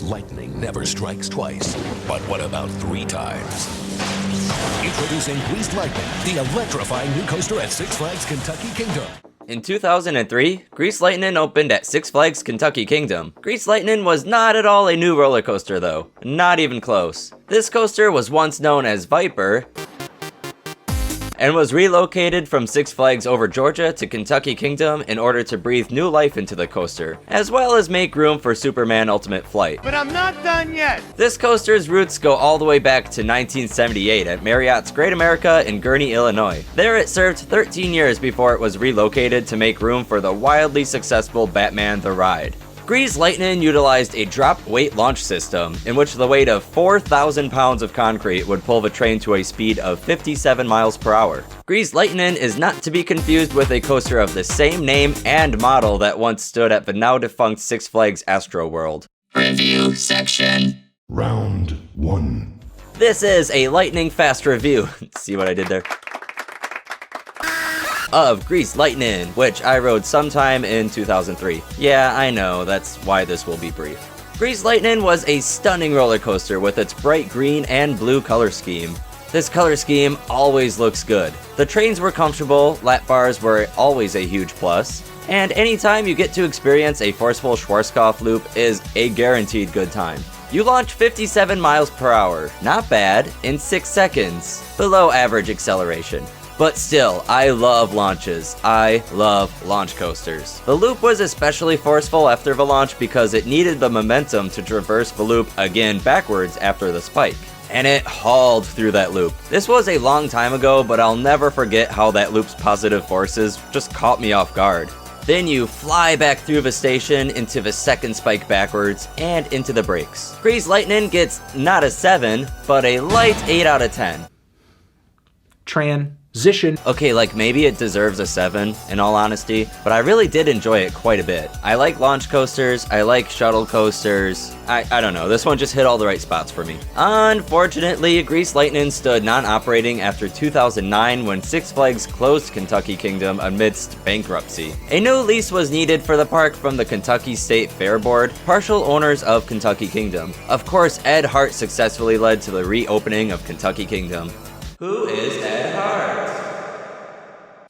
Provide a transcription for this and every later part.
that lightning never strikes twice. But what about 3 times? Introducing Greezed Lightnin, the electrifying new coaster at Six Flags Kentucky Kingdom. In 2003, Greezed Lightnin opened at Six Flags Kentucky Kingdom. Greezed Lightnin was not at all a new roller coaster though, not even close. This coaster was once known as Viper, and was relocated from Six Flags Over Georgia to Kentucky Kingdom in order to breathe new life into the coaster, as well as make room for Superman Ultimate Flight. But I'm not done yet! This coaster's roots go all the way back to 1978 at Marriott's Great America in Gurnee, Illinois. There it served 13 years before it was relocated to make room for the wildly successful Batman the Ride. Greezed Lightnin utilized a drop weight launch system in which the weight of 4,000 pounds of concrete would pull the train to a speed of 57 miles per hour. Greezed Lightnin is not to be confused with a coaster of the same name and model that once stood at the now defunct Six Flags Astro World. Review section. Round 1. This is a lightning fast review. See what I did there? Of Greezed Lightnin, which I rode sometime in 2003. Yeah, I know, that's why this will be brief. Greezed Lightnin was a stunning roller coaster with its bright green and blue color scheme. This color scheme always looks good. The trains were comfortable, lap bars were always a huge plus, and anytime you get to experience a forceful Schwarzkopf loop is a guaranteed good time. You launch 57 miles per hour, not bad, in 6 seconds, below average acceleration. But still, I love launches. I love launch coasters. The loop was especially forceful after the launch because it needed the momentum to traverse the loop again backwards after the spike. And it hauled through that loop. This was a long time ago, but I'll never forget how that loop's positive forces just caught me off guard. Then you fly back through the station into the second spike backwards and into the brakes. Greezed Lightnin gets not a 7, but a light 8 out of 10. Transition. Okay, like maybe it deserves a 7 in all honesty, but I really did enjoy it quite a bit. I like launch coasters, I like shuttle coasters. I don't know, this one just hit all the right spots for me. Unfortunately, Greezed Lightnin stood non-operating after 2009 when Six Flags closed Kentucky Kingdom amidst bankruptcy. A new lease was needed for the park from the Kentucky State Fair Board, partial owners of Kentucky Kingdom. Of course, Ed Hart successfully led to the reopening of Kentucky Kingdom. Who is Ed Hart?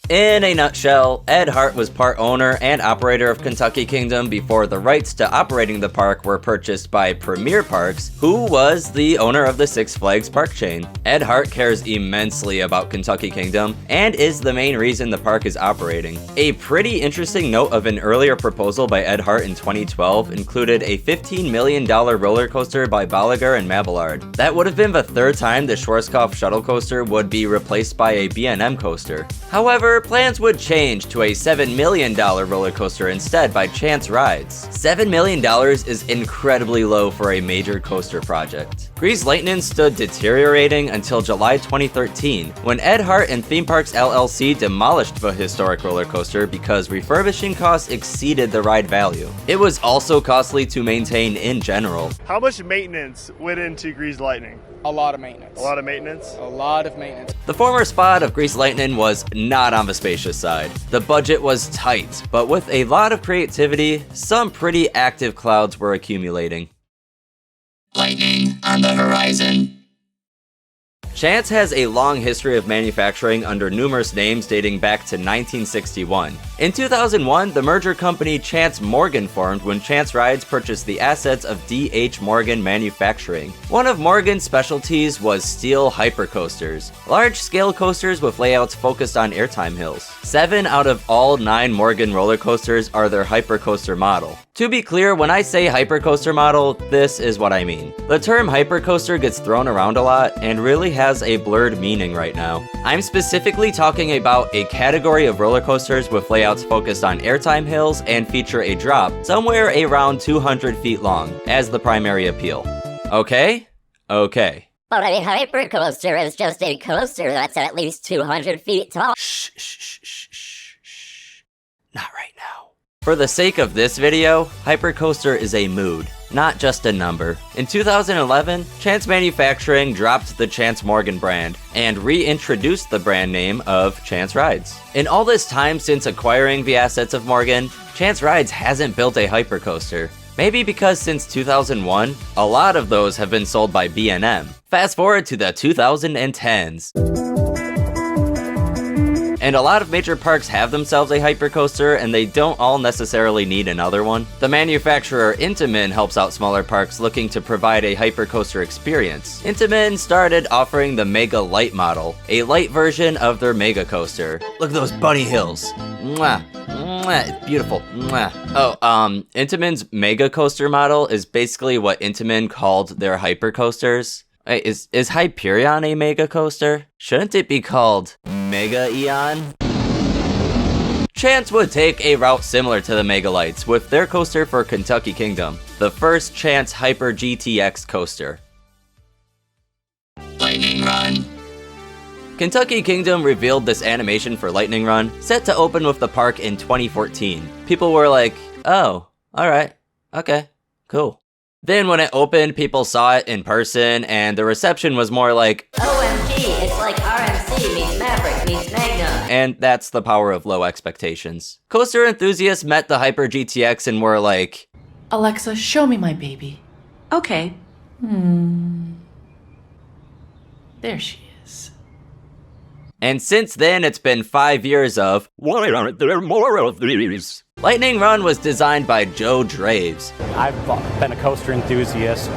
In a nutshell, Ed Hart was part owner and operator of Kentucky Kingdom before the rights to operating the park were purchased by Premier Parks, who was the owner of the Six Flags park chain. Ed Hart cares immensely about Kentucky Kingdom and is the main reason the park is operating. A pretty interesting note of an earlier proposal by Ed Hart in 2012 included a $15 million roller coaster by Bolliger and Mabillard. That would have been the 3rd time the Schwarzkopf shuttle coaster would be replaced by a B&M coaster. However, plans would change to a $7 million roller coaster instead by Chance Rides. $7 million is incredibly low for a major coaster project. Greezed Lightnin stood deteriorating until July 2013, when Ed Hart and Theme Parks LLC demolished the historic roller coaster because refurbishing costs exceeded the ride value. It was also costly to maintain in general. How much maintenance went into Greezed Lightnin? A lot of maintenance. A lot of maintenance? A lot of maintenance. The former spot of Greezed Lightnin was not on the spacious side. The budget was tight, but with a lot of creativity, some pretty active clouds were accumulating. Lightning on the horizon. Chance has a long history of manufacturing under numerous names dating back to 1961. In 2001, the merger company Chance Morgan formed when Chance Rides purchased the assets of D.H. Morgan Manufacturing. One of Morgan's specialties was steel hypercoasters, large-scale coasters with layouts focused on airtime hills. 7 out of all 9 Morgan roller coasters are their hypercoaster model. To be clear, when I say hypercoaster model, this is what I mean. The term hypercoaster gets thrown around a lot and really has a blurred meaning right now. I'm specifically talking about a category of roller coasters with layouts focused on airtime hills and feature a drop somewhere around 200 feet long as the primary appeal. Okay? Okay. But a hypercoaster is just a coaster that's at least 200 feet tall. Shh. Not right now. For the sake of this video, hypercoaster is a mood, not just a number. In 2011, Chance Manufacturing dropped the Chance Morgan brand and reintroduced the brand name of Chance Rides. In all this time since acquiring the assets of Morgan, Chance Rides hasn't built a hypercoaster. Maybe because since 2001, a lot of those have been sold by B&M. Fast forward to the 2010s. And a lot of major parks have themselves a hypercoaster, and they don't all necessarily need another one. The manufacturer Intamin helps out smaller parks looking to provide a hypercoaster experience. Intamin started offering the Mega Light model, a light version of their Mega Coaster. Look at those bunny hills. Mwah. Mwah. It's beautiful. Mwah. Oh, Intamin's Mega Coaster model is basically what Intamin called their hypercoasters. Wait, is Hyperion a Mega Coaster? Shouldn't it be called Mega Eon? Chance would take a route similar to the Mega Lights with their coaster for Kentucky Kingdom, the first Chance Hyper GTX coaster. Lightning Run. Kentucky Kingdom revealed this animation for Lightning Run, set to open with the park in 2014. People were like, oh, alright, okay, cool. Then when it opened, people saw it in person, and the reception was more like, OMG, it's like RMC meets Maverick meets Magnum. and that's the power of low expectations. Coaster enthusiasts met the Hyper GTX and were like, Alexa, show me my baby. Okay. There she is. and since then it's been 5 years of, why aren't there more of these? Lightning Run was designed by Joe Draves. I've been a coaster enthusiast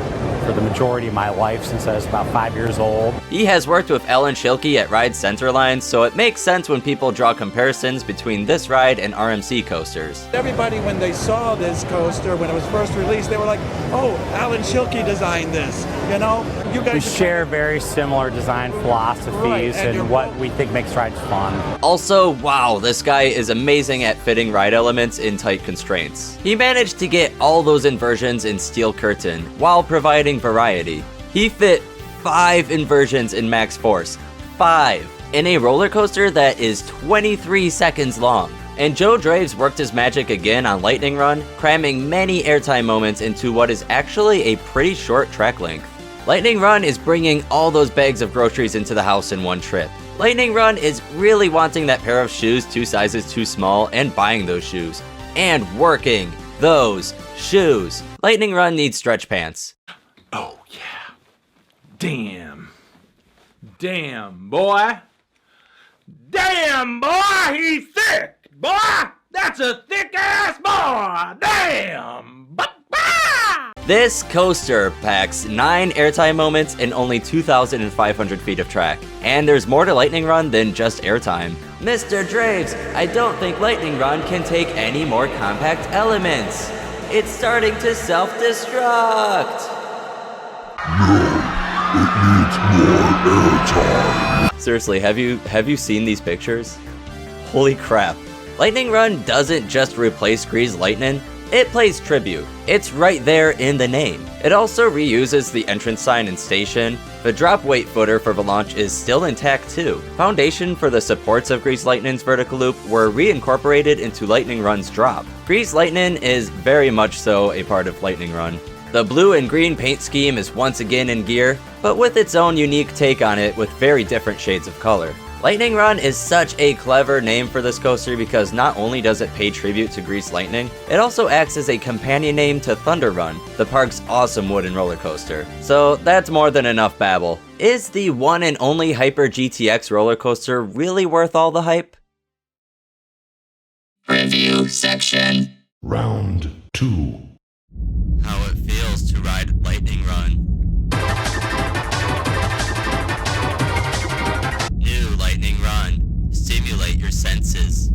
for the majority of my life since I was about 5 years old. He has worked with Ellen Schilke at Ride Centerline, so it makes sense when people draw comparisons between this ride and RMC coasters. Everybody, when they saw this coaster, when it was first released, they were like, oh, Alan Schilke designed this, you know? You guys We share very similar design philosophies Right, and and what we think makes rides fun. Also, wow, this guy is amazing at fitting ride elements in tight constraints. He managed to get all those inversions in steel curtain, while providing variety. He fit 5 inversions in max force. 5! In a roller coaster that is 23 seconds long. And Joe Draves worked his magic again on Lightning Run, cramming many airtime moments into what is actually a pretty short track length. Lightning Run is bringing all those bags of groceries into the house in one trip. Lightning Run is really wanting that pair of shoes 2 sizes too small and buying those shoes. And working those shoes. Lightning Run needs stretch pants. Oh, yeah. Damn. Damn, boy. Damn, boy, he's thick. Boy, that's a thick-ass boy. Damn. This coaster packs 9 airtime moments and only 2,500 feet of track. And there's more to Lightning Run than just airtime. Mr. Draves, I don't think Lightning Run can take any more compact elements. It's starting to self-destruct. Seriously, have you seen these pictures? Holy crap. Lightning Run doesn't just replace Greezed Lightnin, it plays tribute. It's right there in the name. It also reuses the entrance sign and station. The drop weight footer for the launch is still intact too. Foundation for the supports of Greezed Lightnin's vertical loop were reincorporated into Lightning Run's drop. Greezed Lightnin is very much so a part of Lightning Run. The blue and green paint scheme is once again in gear, but with its own unique take on it with very different shades of color. Lightning Run is such a clever name for this coaster because not only does it pay tribute to Greezed Lightnin, it also acts as a companion name to Thunder Run, the park's awesome wooden roller coaster. So that's more than enough babble. Is the one and only Hyper GTX roller coaster really worth all the hype? Review section. Round 2. How it feels to ride Lightning Run. New Lightning Run. Stimulate your senses.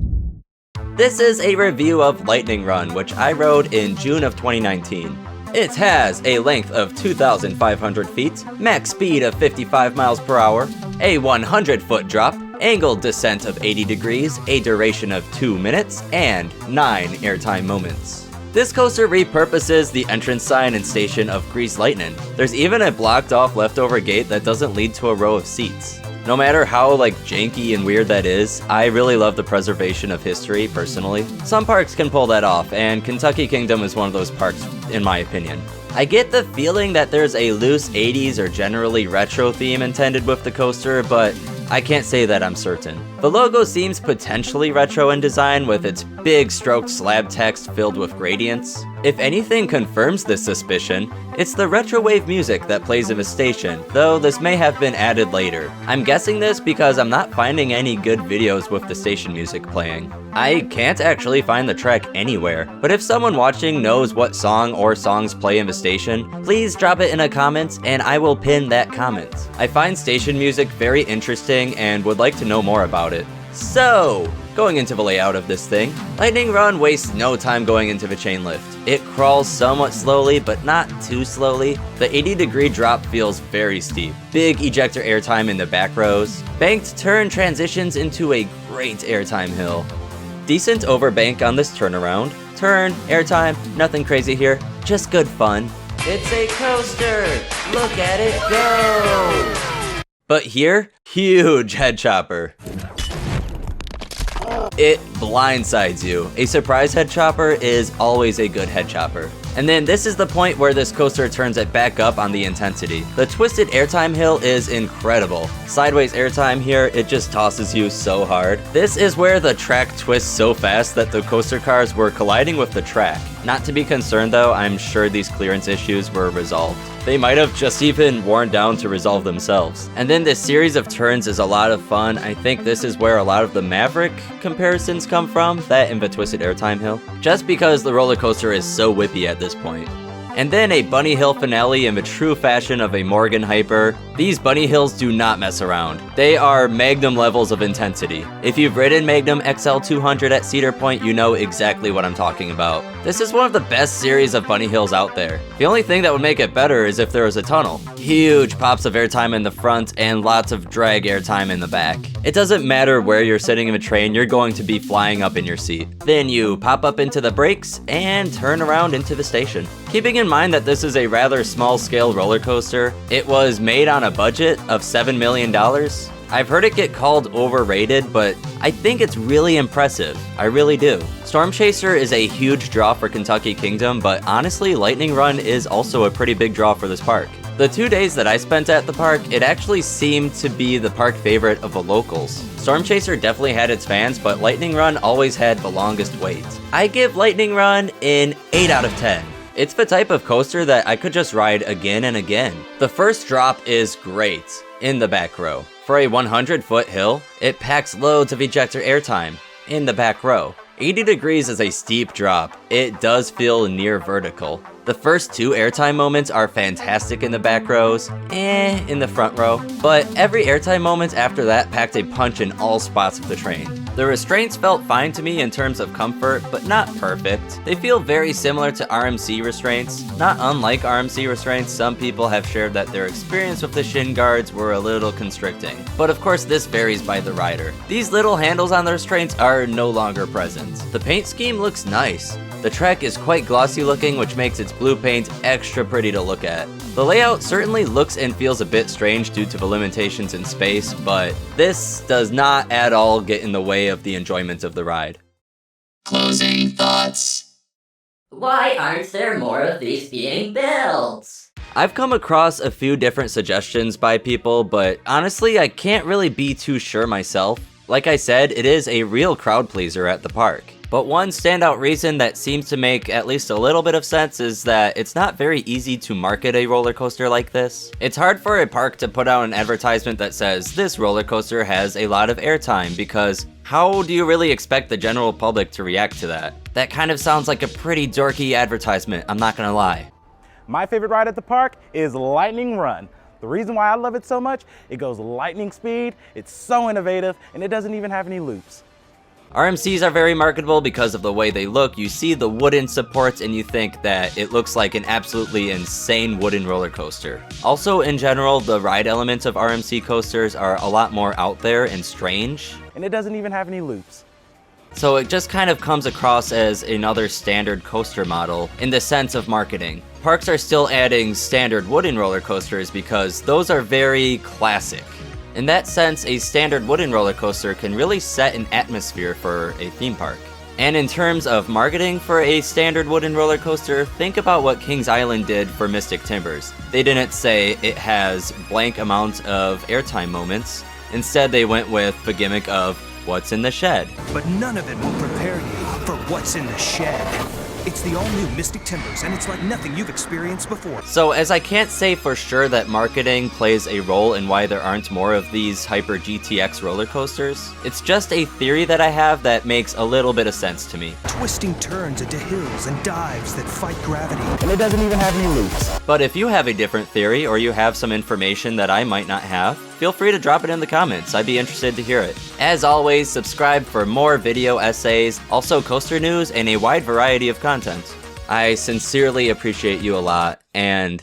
This is a review of Lightning Run, which I rode in June of 2019. It has a length of 2,500 feet, max speed of 55 miles per hour, a 100-foot drop, angled descent of 80 degrees, a duration of 2 minutes, and 9 airtime moments. This coaster repurposes the entrance sign and station of Greezed Lightnin. There's even a blocked off leftover gate that doesn't lead to a row of seats. No matter how janky and weird that is, I really love the preservation of history personally. Some parks can pull that off, and Kentucky Kingdom is one of those parks in my opinion. I get the feeling that there's a loose 80s or generally retro theme intended with the coaster, but I can't say that I'm certain. The logo seems potentially retro in design with its big stroked slab text filled with gradients. If anything confirms this suspicion, it's the retrowave music that plays in the station, though this may have been added later. I'm guessing this because I'm not finding any good videos with the station music playing. I can't actually find the track anywhere, but if someone watching knows what song or songs play in the station, please drop it in a comment and I will pin that comment. I find station music very interesting and would like to know more about it. So, going into the layout of this thing, Lightning Run wastes no time going into the chain lift. It crawls somewhat slowly, but not too slowly. The 80-degree drop feels very steep. Big ejector airtime in the back rows. Banked turn transitions into a great airtime hill. Decent overbank on this turnaround. Turn, airtime, nothing crazy here, just good fun. It's a coaster! Look at it go! But here, huge head chopper. It blindsides you. A surprise head chopper is always a good head chopper. And then this is the point where this coaster turns it back up on the intensity. The twisted airtime hill is incredible. Sideways airtime here, it just tosses you so hard. This is where the track twists so fast that the coaster cars were colliding with the track. Not to be concerned though, I'm sure these clearance issues were resolved. They might have just even worn down to resolve themselves. And then this series of turns is a lot of fun. I think this is where a lot of the Maverick comparisons come from, that and the twisted airtime hill. Just because the roller coaster is so whippy at this point. And then a bunny hill finale in the true fashion of a Morgan Hyper. These bunny hills do not mess around. They are Magnum levels of intensity. If you've ridden Magnum XL200 at Cedar Point, you know exactly what I'm talking about. This is one of the best series of bunny hills out there. The only thing that would make it better is if there was a tunnel. Huge pops of airtime in the front and lots of drag airtime in the back. It doesn't matter where you're sitting in the train, you're going to be flying up in your seat. Then you pop up into the brakes and turn around into the station. Keeping in mind that this is a rather small-scale roller coaster, it was made on a budget of $7 million. I've heard it get called overrated, but I think it's really impressive. I really do. Storm Chaser is a huge draw for Kentucky Kingdom, but honestly, Lightning Run is also a pretty big draw for this park. The 2 days that I spent at the park, it actually seemed to be the park favorite of the locals. Storm Chaser definitely had its fans, but Lightning Run always had the longest wait. I give Lightning Run an 8 out of 10. It's the type of coaster that I could just ride again and again. The first drop is great in the back row. For a 100-foot hill, it packs loads of ejector airtime in the back row. 80 degrees is a steep drop. It does feel near vertical. The first 2 airtime moments are fantastic in the back rows, in the front row, but every airtime moment after that packed a punch in all spots of the train. The restraints felt fine to me in terms of comfort, but not perfect. They feel very similar to RMC restraints. Not unlike RMC restraints, some people have shared that their experience with the shin guards were a little constricting. But of course this varies by the rider. These little handles on the restraints are no longer present. The paint scheme looks nice. The track is quite glossy looking, which makes its blue paint extra pretty to look at. The layout certainly looks and feels a bit strange due to the limitations in space, but this does not at all get in the way of the enjoyment of the ride. Closing thoughts. Why aren't there more of these being built? I've come across a few different suggestions by people, but honestly, I can't really be too sure myself. Like I said, it is a real crowd pleaser at the park. But one standout reason that seems to make at least a little bit of sense is that it's not very easy to market a roller coaster like this. It's hard for a park to put out an advertisement that says, this roller coaster has a lot of airtime, because how do you really expect the general public to react to that? That kind of sounds like a pretty dorky advertisement, I'm not gonna lie. My favorite ride at the park is Lightning Run. The reason why I love it so much, it goes lightning speed, it's so innovative, and it doesn't even have any loops. RMCs are very marketable because of the way they look. You see the wooden supports and you think that it looks like an absolutely insane wooden roller coaster. Also, in general, the ride elements of RMC coasters are a lot more out there and strange. And it doesn't even have any loops. So it just kind of comes across as another standard coaster model in the sense of marketing. Parks are still adding standard wooden roller coasters because those are very classic. In that sense, a standard wooden roller coaster can really set an atmosphere for a theme park. And in terms of marketing for a standard wooden roller coaster, think about what Kings Island did for Mystic Timbers. They didn't say it has blank amount of airtime moments. Instead, they went with the gimmick of what's in the shed. But none of it will prepare you for what's in the shed. It's It's the all-new Mystic Timbers, and it's like nothing you've experienced before. So, as I can't say for sure that marketing plays a role in why there aren't more of these Hyper GTX roller coasters, it's just a theory that I have that makes a little bit of sense to me. Twisting turns into hills and dives that fight gravity. And it doesn't even have any loops. But if you have a different theory, or you have some information that I might not have, feel free to drop it in the comments. I'd be interested to hear it. As always, subscribe for more video essays, also coaster news, and a wide variety of content. I sincerely appreciate you a lot, and...